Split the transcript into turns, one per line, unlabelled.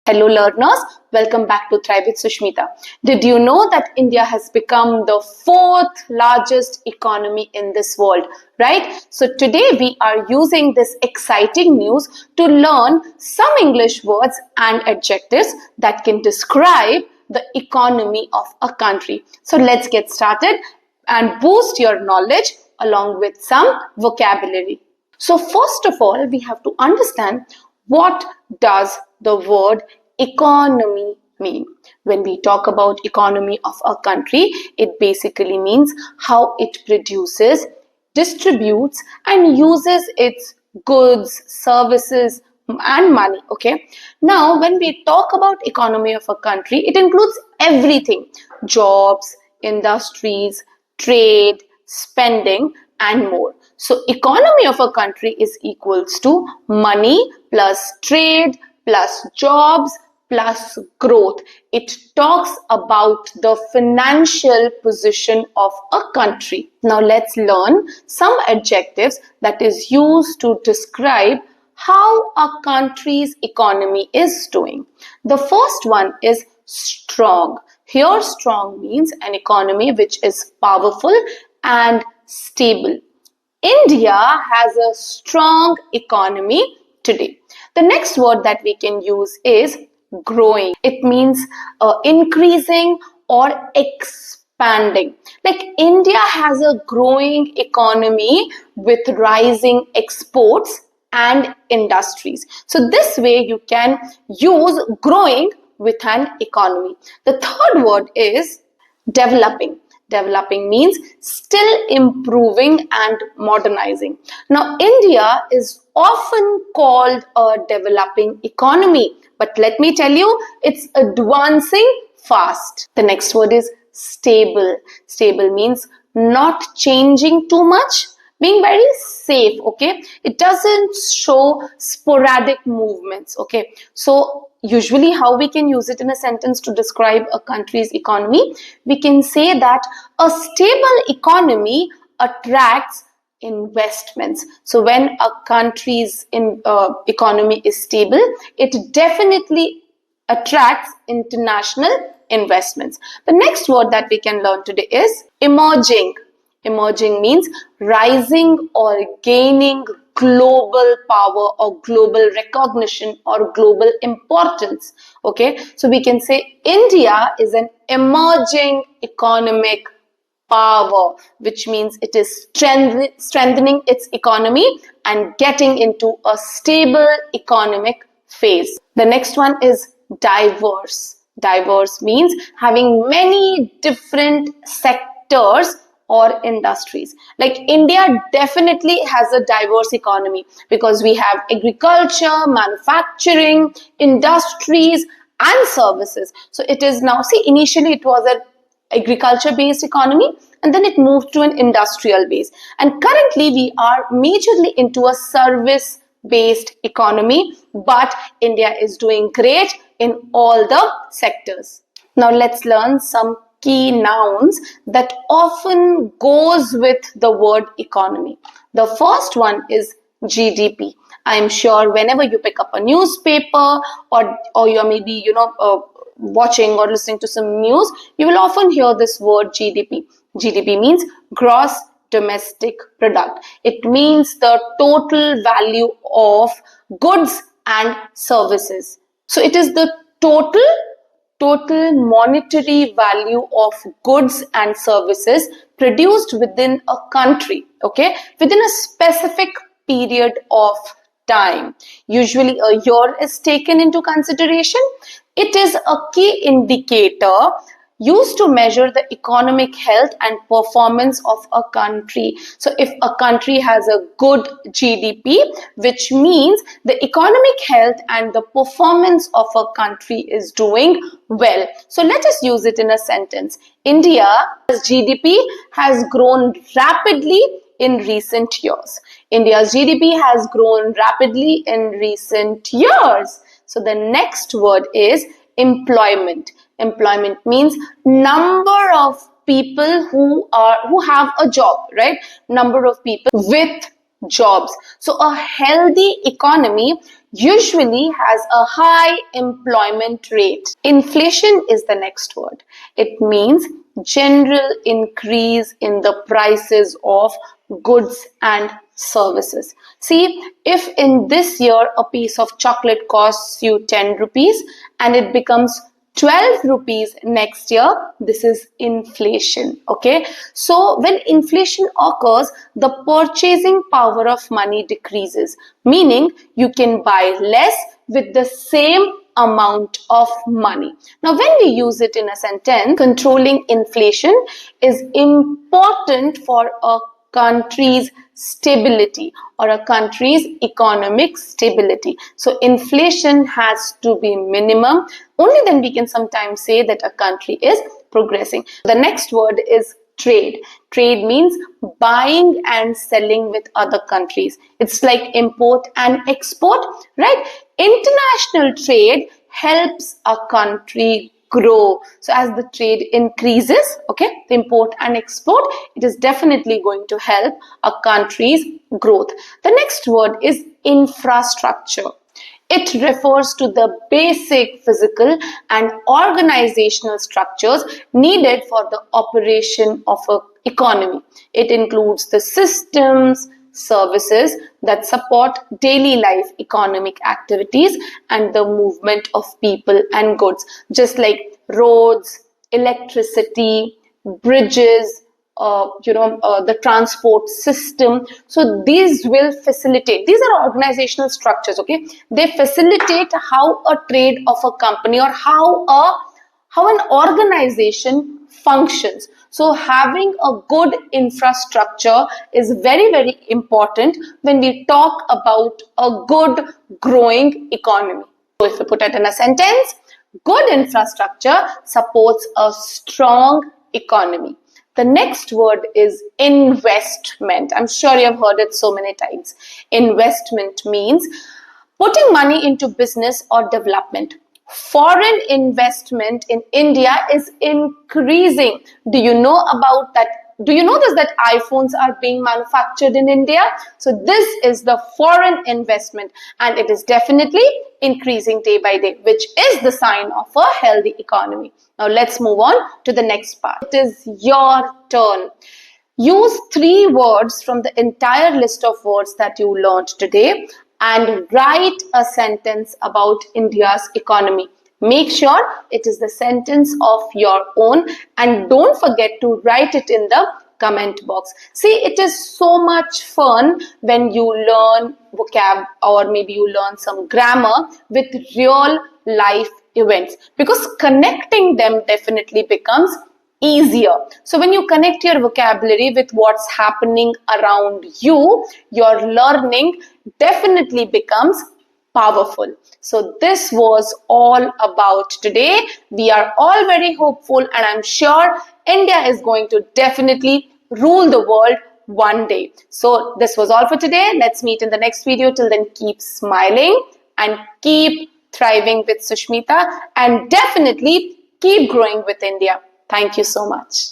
Hello learners, welcome back to Thrive with Sushmita. Did you know that India has become the fourth largest economy in this world, right? So today we are using this exciting news to learn some English words and adjectives that can describe the economy of a country. So let's get started and boost your knowledge along with some vocabulary. So first of all, we have to understand what does the word economy mean. When we talk about economy of a country, it basically means how it produces, distributes and uses its goods, services and money. Okay. Now, when we talk about economy of a country, it includes everything: jobs, industries, trade, spending and more. So economy of a country is equals to money plus trade plus jobs plus growth. It talks about the financial position of a country. Now let's learn some adjectives that is used to describe how a country's economy is doing. The first one is strong. Here strong means an economy which is powerful and stable. India has a strong economy today. The next word that we can use is growing. It means increasing or expanding. Like India has a growing economy with rising exports and industries. So this way you can use growing with an economy. The third word is developing. Developing means still improving and modernizing. Now, India is often called a developing economy, but let me tell you, it's advancing fast. The next word is stable. Stable means not changing too much, being very safe. Okay, it doesn't show sporadic movements. Okay, so usually how we can use it in a sentence to describe a country's economy, we can say that a stable economy attracts investments. So when a country's economy is stable, it definitely attracts international investments. The next word that we can learn today is emerging. Emerging means rising or gaining global power or global recognition or global importance. Okay, so we can say India is an emerging economic power, which means it is strengthening its economy and getting into a stable economic phase. The next one is diverse. Diverse means having many different sectors or industries. Like India definitely has a diverse economy because we have agriculture, manufacturing, industries and services. So it is now, see, initially it was an agriculture based economy and then it moved to an industrial base, and currently we are majorly into a service based economy, but India is doing great in all the sectors. Now let's learn some key nouns that often goes with the word economy. The first one is GDP. I am sure whenever you pick up a newspaper or you're maybe watching or listening to some news, you will often hear this word GDP. GDP means gross domestic product. It means the total value of goods and services. So it is the total monetary value of goods and services produced within a country, okay, within a specific period of time. Usually a year is taken into consideration. It is a key indicator used to measure the economic health and performance of a country. So if a country has a good GDP, which means the economic health and the performance of a country is doing well. So let us use it in a sentence. India's GDP has grown rapidly in recent years. India's GDP has grown rapidly in recent years. So the next word is employment. Employment means number of people who have a job, right? Number of people with jobs. So a healthy economy usually has a high employment rate. Inflation is the next word. It means general increase in the prices of goods and services. See, if in this year a piece of chocolate costs you 10 rupees and it becomes 12 rupees next year, this is inflation. Okay, so when inflation occurs, the purchasing power of money decreases, meaning you can buy less with the same amount of money. Now, when we use it in a sentence, controlling inflation is important for a country's stability or a country's economic stability. So inflation has to be minimum. Only then we can sometimes say that a country is progressing. The next word is trade. Trade means buying and selling with other countries. It's like import and export, right? International trade helps a country grow. So as the trade increases, okay, the import and export, it is definitely going to help a country's growth. The next word is infrastructure. It refers to the basic physical and organizational structures needed for the operation of an economy. It includes the systems, services that support daily life economic activities and the movement of people and goods, just like roads, electricity, bridges, the transport system. So these will facilitate, these are organizational structures, okay? They facilitate how a trade of a company or how an organization functions. So having a good infrastructure is very, very important when we talk about a good growing economy. So if we put it in a sentence, good infrastructure supports a strong economy. The next word is investment. I'm sure you have heard it so many times. Investment means putting money into business or development. Foreign investment in India is increasing. Do you know about that? Do you know this, that iPhones are being manufactured in India? So this is the foreign investment, and it is definitely increasing day by day, which is the sign of a healthy economy. Now let's move on to the next part. It is your turn. Use 3 words from the entire list of words that you learned today and write a sentence about India's economy. Make sure it is the sentence of your own, and don't forget to write it in the comment box. See, it is so much fun when you learn vocab or maybe you learn some grammar with real life events, because connecting them definitely becomes easier. So when you connect your vocabulary with what's happening around you, your learning definitely becomes powerful. So this was all about today. We are all very hopeful, and I'm sure India is going to definitely rule the world one day. So this was all for today. Let's meet in the next video. Till then, keep smiling and keep thriving with Sushmita, and definitely keep growing with India. Thank you so much.